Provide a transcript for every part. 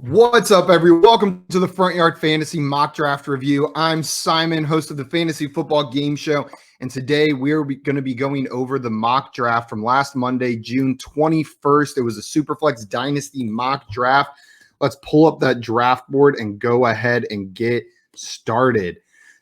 What's up, everyone? Welcome to the Front Yard Fantasy Mock Draft Review. I'm Simon, host of the Fantasy Football Game Show, and today we're going to be going over the mock draft from last Monday, June 21st. It was a Superflex Dynasty mock draft. Let's pull up that draft board and go ahead and get started.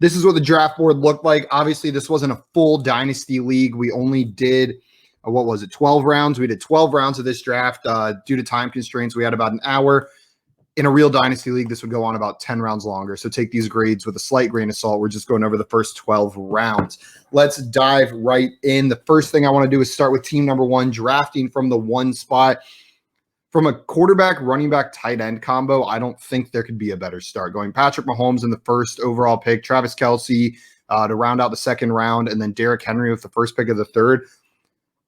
This is what the draft board looked like. Obviously, this wasn't a full Dynasty league. We only did 12 rounds? We did 12 rounds of this draft. Due to time constraints, we had about an hour. In a real Dynasty league, this would go on about 10 rounds longer. So take these grades with a slight grain of salt. We're just going over the first 12 rounds. Let's dive right in. The first thing I want to do is start with team number one, drafting from the one spot. From a quarterback, running back, tight end combo, I don't think there could be a better start. Going Patrick Mahomes in the first overall pick, Travis Kelce to round out the second round, and then Derrick Henry with the first pick of the third.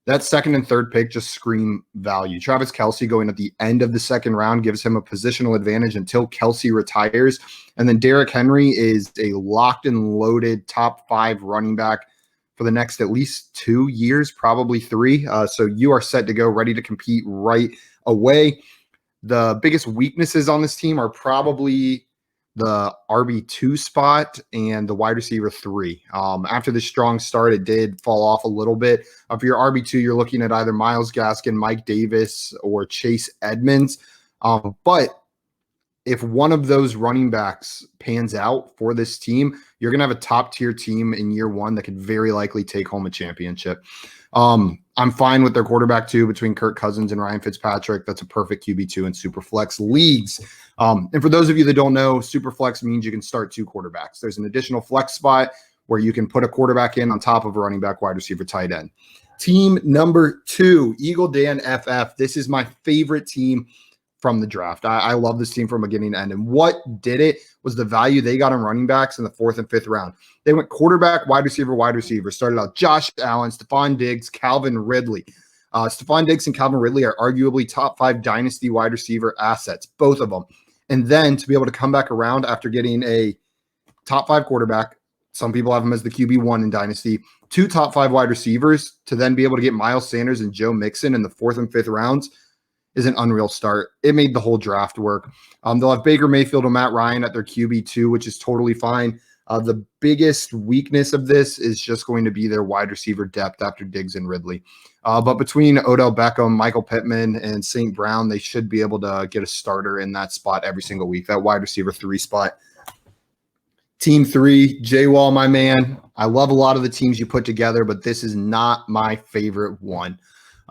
That second and third pick just scream value. Travis Kelce going at the end of the second round gives him a positional advantage until Kelce retires. And then Derrick Henry is a locked and loaded top 5 running back for the next at least 2 years, probably 3. So you are set to go, ready to compete right away. The biggest weaknesses on this team are probably the RB2 spot and the wide receiver 3. After the strong start, it did fall off a little bit. For your RB2, you're looking at either Myles Gaskin, Mike Davis, or Chase Edmonds. But if one of those running backs pans out for this team, you're going to have a top-tier team in year one that could very likely take home a championship. I'm fine with their quarterback 2 between Kirk Cousins and Ryan Fitzpatrick. That's a perfect QB2 in Superflex leagues. And for those of you that don't know, Superflex means you can start 2 quarterbacks. There's an additional flex spot where you can put a quarterback in on top of a running back, wide receiver, tight end. Team number 2, Eagle Dan FF. This is my favorite team from the draft. I love this team from beginning to end. And what did it was the value they got on running backs in the 4th and 5th round. They went quarterback, wide receiver. Started out Josh Allen, Stephon Diggs, Calvin Ridley. Stephon Diggs and Calvin Ridley are arguably top 5 dynasty wide receiver assets, both of them. And then to be able to come back around after getting a top 5 quarterback, some people have him as the QB1 in dynasty, 2 top 5 wide receivers, to then be able to get Miles Sanders and Joe Mixon in the 4th and 5th rounds is an unreal start. It made the whole draft work. They'll have Baker Mayfield and Matt Ryan at their QB2, which is totally fine. The biggest weakness of this is just going to be their wide receiver depth after Diggs and Ridley. But between Odell Beckham, Michael Pittman, and St. Brown, they should be able to get a starter in that spot every single week, that wide receiver 3 spot. Team 3, J-Wall, my man. I love a lot of the teams you put together, but this is not my favorite one.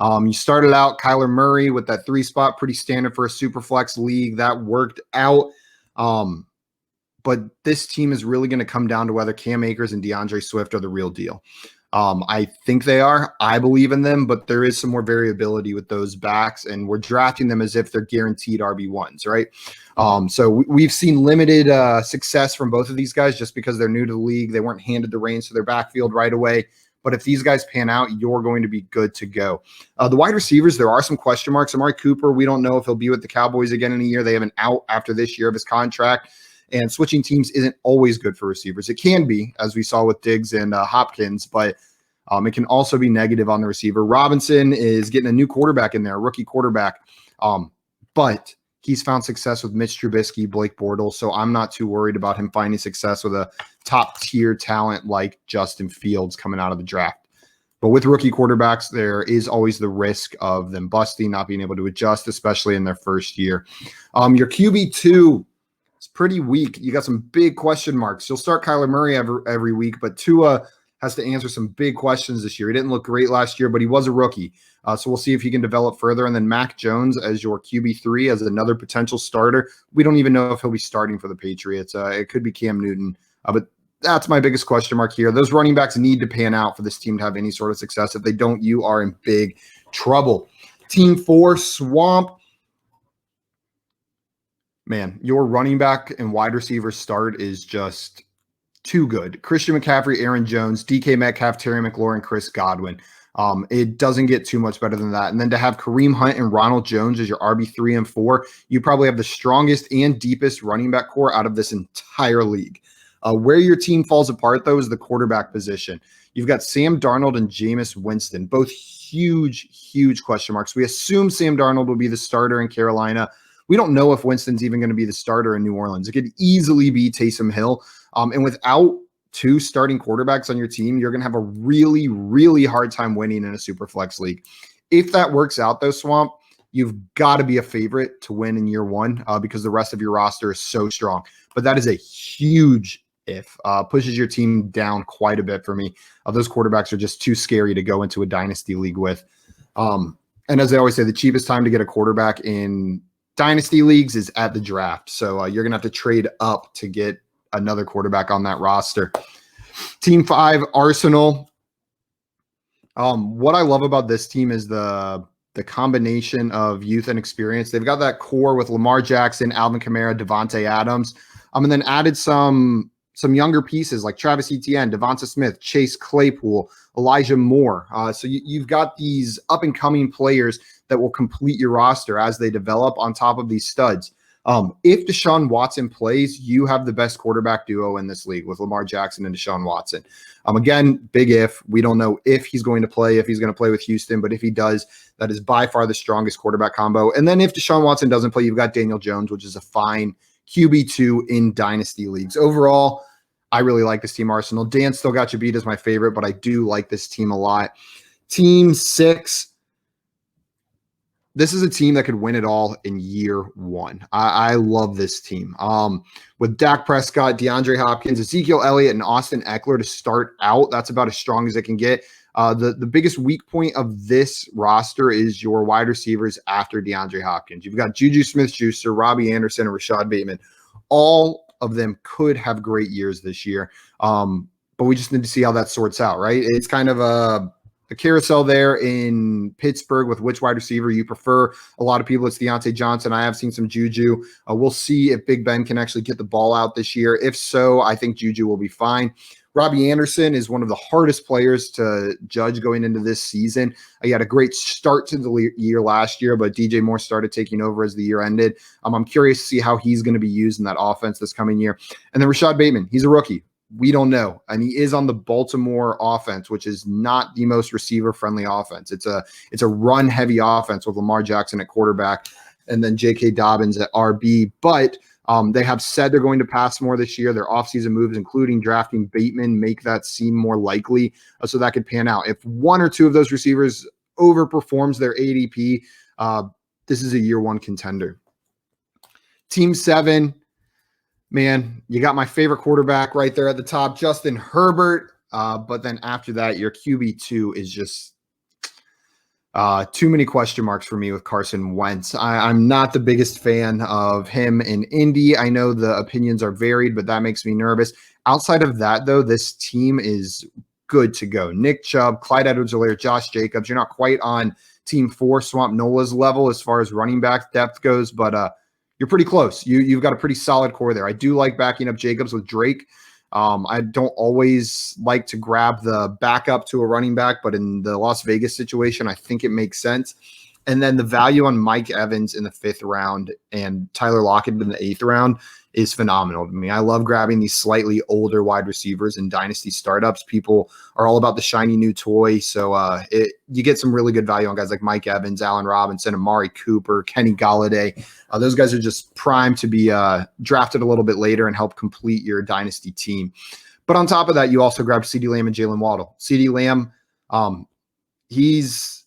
You started out Kyler Murray with that 3 spot, pretty standard for a Superflex league. That worked out. But this team is really going to come down to whether Cam Akers and DeAndre Swift are the real deal. I think they are. I believe in them, but there is some more variability with those backs, and we're drafting them as if they're guaranteed RB1s, right? So we've seen limited success from both of these guys just because they're new to the league. They weren't handed the reins to their backfield right away. But if these guys pan out, you're going to be good to go. The wide receivers, there are some question marks. Amari Cooper, we don't know if he'll be with the Cowboys again in a year. They have an out after this year of his contract. And switching teams isn't always good for receivers. It can be, as we saw with Diggs and Hopkins, but it can also be negative on the receiver. Robinson is getting a new quarterback in there, a rookie quarterback. But he's found success with Mitch Trubisky, Blake Bortles, so I'm not too worried about him finding success with a top-tier talent like Justin Fields coming out of the draft. But with rookie quarterbacks, there is always the risk of them busting, not being able to adjust, especially in their first year. Your QB2 is pretty weak. You got some big question marks. You'll start Kyler Murray every week, but Tua has to answer some big questions this year. He didn't look great last year, but he was a rookie. So we'll see if he can develop further. And then Mac Jones as your QB3 as another potential starter. We don't even know if he'll be starting for the Patriots. It could be Cam Newton. But that's my biggest question mark here. Those running backs need to pan out for this team to have any sort of success. If they don't, you are in big trouble. Team 4, Swamp. Man, your running back and wide receiver start is just too good. Christian McCaffrey, Aaron Jones, DK Metcalf, Terry McLaurin, Chris Godwin. It doesn't get too much better than that. And then to have Kareem Hunt and Ronald Jones as your RB3 and 4, you probably have the strongest and deepest running back core out of this entire league. Where your team falls apart, though, is the quarterback position. You've got Sam Darnold and Jameis Winston, both huge question marks. We assume Sam Darnold will be the starter in Carolina. we don't know if Winston's even going to be the starter in New Orleans. It could easily be Taysom Hill. And without two starting quarterbacks on your team, you're going to have a really, really hard time winning in a Superflex league. If that works out, though, Swamp, you've got to be a favorite to win in year one because the rest of your roster is so strong. But that is a huge if. Pushes your team down quite a bit for me. Those quarterbacks are just too scary to go into a dynasty league with. And as I always say, the cheapest time to get a quarterback in dynasty leagues is at the draft. So you're going to have to trade up to get another quarterback on that roster. Team 5, Arsenal. What I love about this team is the combination of youth and experience. They've got that core with Lamar Jackson, Alvin Kamara, Devontae Adams, and then added some younger pieces like Travis Etienne, Devonta Smith, Chase Claypool, Elijah Moore. So you've got these up-and-coming players that will complete your roster as they develop on top of these studs. If Deshaun Watson plays, you have the best quarterback duo in this league with Lamar Jackson and Deshaun Watson. Again, big if. We don't know if he's going to play, if he's going to play with Houston, but if he does, that is by far the strongest quarterback combo. And then if Deshaun Watson doesn't play, you've got Daniel Jones, which is a fine QB2 in dynasty leagues. Overall, I really like this team, Arsenal. Dan still got you beat as my favorite, but I do like this team a lot. Team 6. This is a team that could win it all in year one. I love this team. With Dak Prescott, DeAndre Hopkins, Ezekiel Elliott, and Austin Eckler to start out, that's about as strong as it can get. The biggest weak point of this roster is your wide receivers after DeAndre Hopkins. You've got Juju Smith-Schuster, Robbie Anderson, and Rashad Bateman. All of them could have great years this year, but we just need to see how that sorts out, right? It's kind of a carousel there in Pittsburgh with which wide receiver you prefer. A lot of people, it's Deontay Johnson. I have seen some Juju. We'll see if Big Ben can actually get the ball out this year. If so, I think Juju will be fine. Robbie Anderson is one of the hardest players to judge going into this season. He had a great start to the year last year, but DJ Moore started taking over as the year ended. I'm curious to see how he's going to be used in that offense this coming year. And then Rashad Bateman, he's a rookie. We don't know. And he is on the Baltimore offense, which is not the most receiver-friendly offense. It's a run-heavy offense with Lamar Jackson at quarterback and then J.K. Dobbins at RB. But they have said they're going to pass more this year. Their offseason moves, including drafting Bateman, make that seem more likely. So that could pan out. If one or two of those receivers overperforms their ADP, this is a year one contender. Team 7. Man, you got my favorite quarterback right there at the top, Justin Herbert. But then after that, your QB2 is just too many question marks for me with Carson Wentz. I'm not the biggest fan of him in Indy. I know the opinions are varied, but that makes me nervous. Outside of that, though, this team is good to go. Nick Chubb, Clyde Edwards-Helaire, Josh Jacobs. You're not quite on Team 4 Swamp Nola's level as far as running back depth goes, but you're pretty close. You've got a pretty solid core there. I do like backing up Jacobs with Drake. I don't always like to grab the backup to a running back, but in the Las Vegas situation, I think it makes sense. And then the value on Mike Evans in the 5th round and Tyler Lockett in the 8th round is phenomenal to me. I love grabbing these slightly older wide receivers in dynasty startups. People are all about the shiny new toy. So you get some really good value on guys like Mike Evans, Allen Robinson, Amari Cooper, Kenny Galladay. Those guys are just primed to be drafted a little bit later and help complete your dynasty team. But on top of that, you also grab CeeDee Lamb and Jalen Waddle. CeeDee Lamb, he's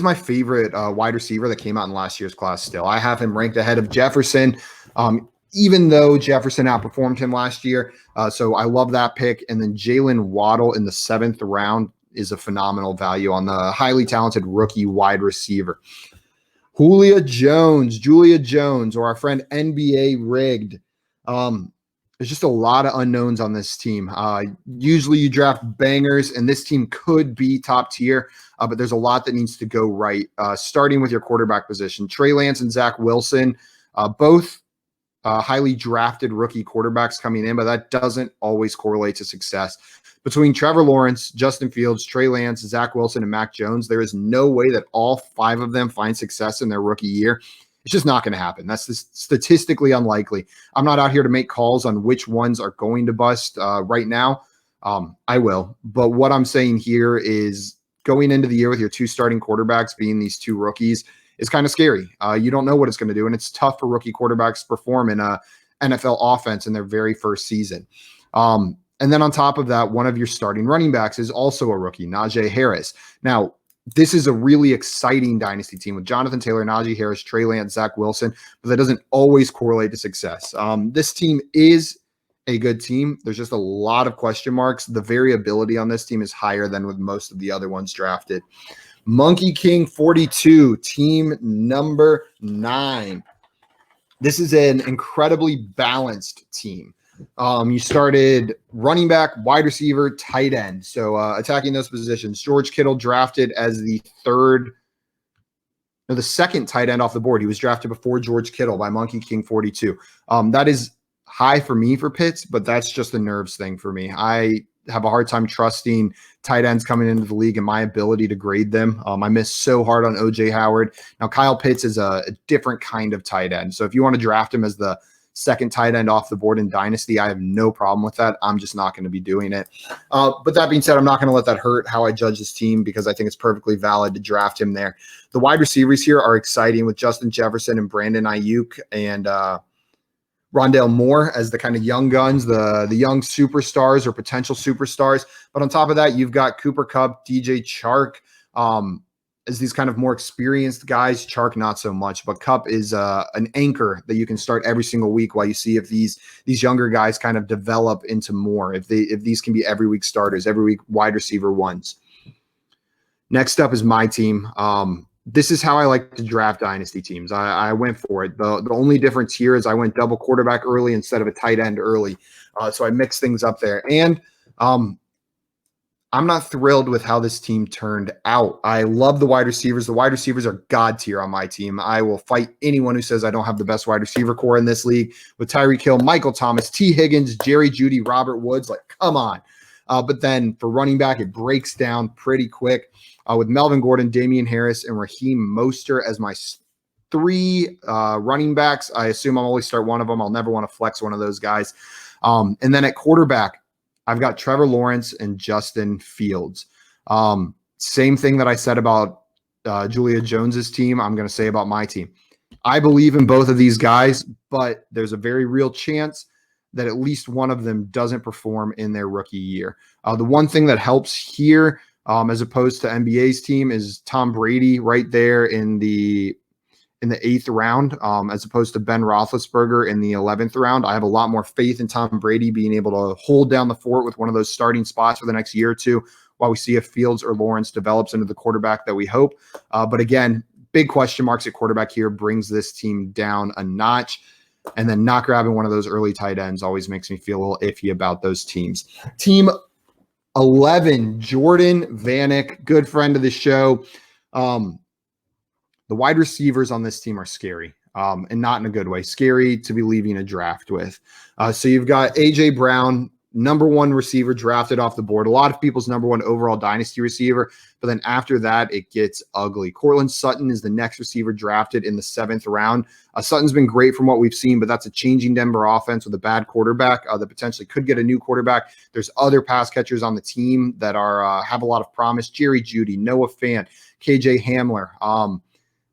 my favorite wide receiver that came out in last year's class still. I have him ranked ahead of Jefferson, even though Jefferson outperformed him last year. So I love that pick. And then Jalen Waddle in the 7th round is a phenomenal value on the highly talented rookie wide receiver. Julia Jones, or our friend NBA Rigged. There's just a lot of unknowns on this team. Usually you draft bangers, and this team could be top tier, but there's a lot that needs to go right, starting with your quarterback position. Trey Lance and Zach Wilson, both highly drafted rookie quarterbacks coming in, but that doesn't always correlate to success. Between Trevor Lawrence, Justin Fields, Trey Lance, Zach Wilson, and Mac Jones, there is no way that all 5 of them find success in their rookie year. It's just not going to happen. That's statistically unlikely. I'm not out here to make calls on which ones are going to bust right now. I will. But what I'm saying here is going into the year with your 2 starting quarterbacks being these 2 rookies, is kind of scary. You don't know what it's going to do, and it's tough for rookie quarterbacks to perform in a NFL offense in their very first season. And then on top of that, one of your starting running backs is also a rookie, Najee Harris. Now, this is a really exciting dynasty team with Jonathan Taylor, Najee Harris, Trey Lance, Zach Wilson, but that doesn't always correlate to success. This team is a good team. There's just a lot of question marks. The variability on this team is higher than with most of the other ones drafted. Monkey King 42, team number 9. This is an incredibly balanced team. You started running back, wide receiver, tight end. So attacking those positions. George Kittle drafted as the second tight end off the board. He was drafted before George Kittle by Monkey King 42. That is high for me for Pitts, but that's just a nerves thing for me. I have a hard time trusting tight ends coming into the league and my ability to grade them. I missed so hard on OJ Howard. Now, Kyle Pitts is a different kind of tight end. So if you want to draft him as the second tight end off the board in Dynasty, I have no problem with that. I'm just not going to be doing it. But that being said, I'm not going to let that hurt how I judge this team because I think it's perfectly valid to draft him there. The wide receivers here are exciting with Justin Jefferson and Brandon Ayuk and Rondale Moore as the kind of young guns, the young superstars or potential superstars. But on top of that, you've got Cooper Kupp, DJ Chark, as these kind of more experienced guys. Chark not so much, but Kupp is an anchor that you can start every single week while you see if these younger guys kind of develop into more. If these can be every week starters, every week wide receiver ones. Next up is my team. This is how I like to draft dynasty teams. I went for it. The only difference here is I went double quarterback early instead of a tight end early. So I mixed things up there. And I'm not thrilled with how this team turned out. I love the wide receivers. The wide receivers are god tier on my team. I will fight anyone who says I don't have the best wide receiver core in this league with Tyreek Hill, Michael Thomas, T. Higgins, Jerry Jeudy, Robert Woods. Like, come on. But then for running back, it breaks down pretty quick. With Melvin Gordon, Damian Harris, and Raheem Mostert as my 3 running backs. I assume I'll always start one of them. I'll never want to flex one of those guys. And then at quarterback, I've got Trevor Lawrence and Justin Fields. Same thing that I said about Julia Jones's team, I'm going to say about my team. I believe in both of these guys, but there's a very real chance that at least one of them doesn't perform in their rookie year. The one thing that helps here, as opposed to NBA's team, is Tom Brady right there in the 8th round, as opposed to Ben Roethlisberger in the 11th round. I have a lot more faith in Tom Brady being able to hold down the fort with one of those starting spots for the next year or two while we see if Fields or Lawrence develops into the quarterback that we hope. But again, big question marks at quarterback here brings this team down a notch. And then not grabbing one of those early tight ends always makes me feel a little iffy about those teams. Team 11, Jordan Vanek, good friend of the show. The wide receivers on this team are scary, and not in a good way. Scary to be leaving a draft with. So you've got A.J. Brown, number 1 receiver drafted off the board. A lot of people's number 1 overall dynasty receiver. But then after that, it gets ugly. Cortland Sutton is the next receiver drafted in the 7th round. Sutton's been great from what we've seen, but that's a changing Denver offense with a bad quarterback that potentially could get a new quarterback. There's other pass catchers on the team that are have a lot of promise. Jerry Jeudy, Noah Fant, KJ Hamler.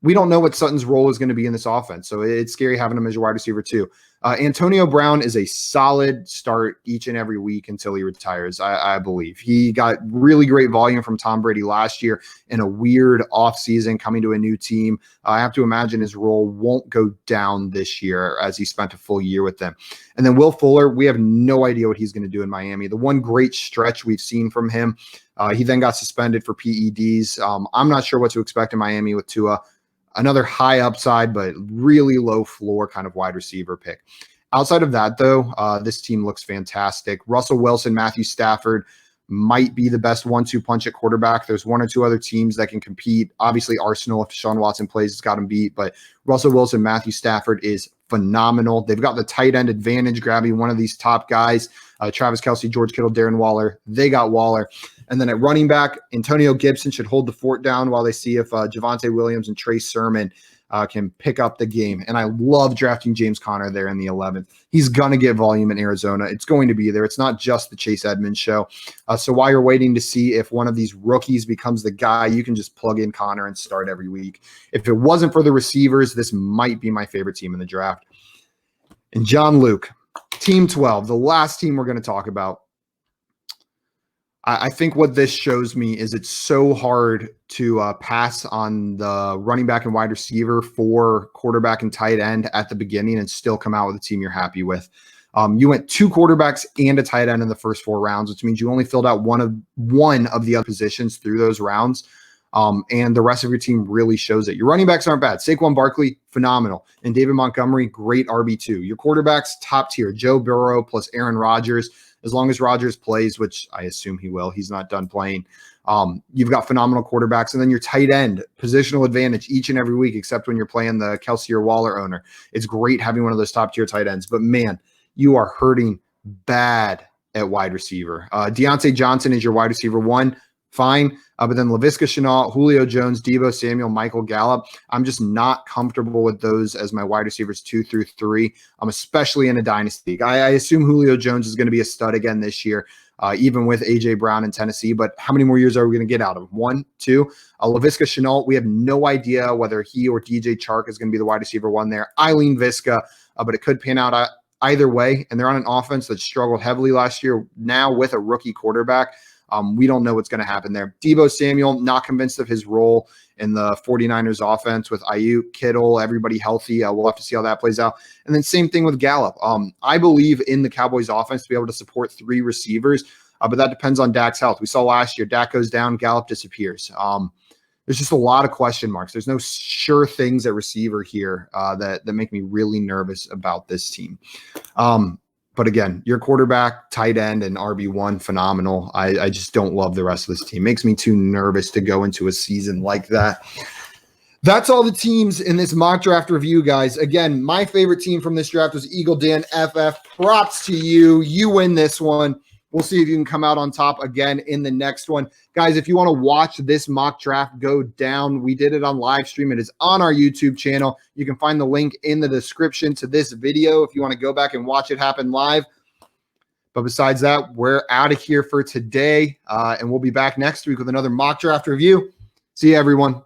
We don't know what Sutton's role is going to be in this offense, so it's scary having him as your wide receiver too. Antonio Brown is a solid start each and every week until he retires, I believe. He got really great volume from Tom Brady last year in a weird offseason coming to a new team. I have to imagine his role won't go down this year as he spent a full year with them. And then Will Fuller, we have no idea what he's going to do in Miami. The one great stretch we've seen from him, he then got suspended for PEDs. I'm not sure what to expect in Miami with Tua. Another high upside, but really low floor kind of wide receiver pick. Outside of that, though, this team looks fantastic. Russell Wilson, Matthew Stafford might be the best 1-2 punch at quarterback. There's 1 or 2 other teams that can compete. Obviously, Arsenal, if Deshaun Watson plays, it's got him beat. But Russell Wilson, Matthew Stafford is phenomenal. They've got the tight end advantage, grabbing one of these top guys. Travis Kelce, George Kittle, Darren Waller. They got Waller. And then at running back, Antonio Gibson should hold the fort down while they see if Javonte Williams and Trey Sermon can pick up the game. And I love drafting James Conner there in the 11th. He's going to get volume in Arizona. It's going to be there. It's not just the Chase Edmonds show. So while you're waiting to see if one of these rookies becomes the guy, you can just plug in Conner and start every week. If it wasn't for the receivers, this might be my favorite team in the draft. And John Luke, Team 12, the last team we're going to talk about. I think what this shows me is it's so hard to pass on the running back and wide receiver for quarterback and tight end at the beginning and still come out with a team you're happy with. You went 2 quarterbacks and a tight end in the first 4 rounds, which means you only filled out one of the other positions through those rounds. And the rest of your team really shows it. Your running backs aren't bad. Saquon Barkley, phenomenal. And David Montgomery, great RB2. Your quarterbacks, top tier. Joe Burrow plus Aaron Rodgers. As long as Rodgers plays, which I assume he will, he's not done playing. You've got phenomenal quarterbacks. And then your tight end, positional advantage each and every week, except when you're playing the Kelsey or Waller owner. It's great having one of those top tier tight ends. But man, you are hurting bad at wide receiver. Deontay Johnson is your wide receiver 1. Fine. But then Laviska Shenault, Julio Jones, Deebo Samuel, Michael Gallup. I'm just not comfortable with those as my wide receivers 2 through 3. Especially in a dynasty league. I assume Julio Jones is going to be a stud again this year, even with A.J. Brown in Tennessee. But how many more years are we going to get out of him? 1, 2. Laviska Shenault, we have no idea whether he or DJ Chark is going to be the wide receiver 1 there. Eileen Visca, but it could pan out either way. And they're on an offense that struggled heavily last year. Now with a rookie quarterback, we don't know what's going to happen there. Deebo Samuel, not convinced of his role in the 49ers offense with Ayuk, Kittle, everybody healthy. We'll have to see how that plays out. And then same thing with Gallup. I believe in the Cowboys offense to be able to support 3 receivers, but that depends on Dak's health. We saw last year, Dak goes down, Gallup disappears. There's just a lot of question marks. There's no sure things at receiver here that make me really nervous about this team. But again, your quarterback, tight end, and RB1, phenomenal. I just don't love the rest of this team. Makes me too nervous to go into a season like that. That's all the teams in this mock draft review, guys. Again, my favorite team from this draft was Eagle Dan FF. Props to you. You win this one. We'll see if you can come out on top again in the next one. Guys, if you want to watch this mock draft go down, we did it on live stream. It is on our YouTube channel. You can find the link in the description to this video if you want to go back and watch it happen live. But besides that, we're out of here for today, and we'll be back next week with another mock draft review. See you, everyone.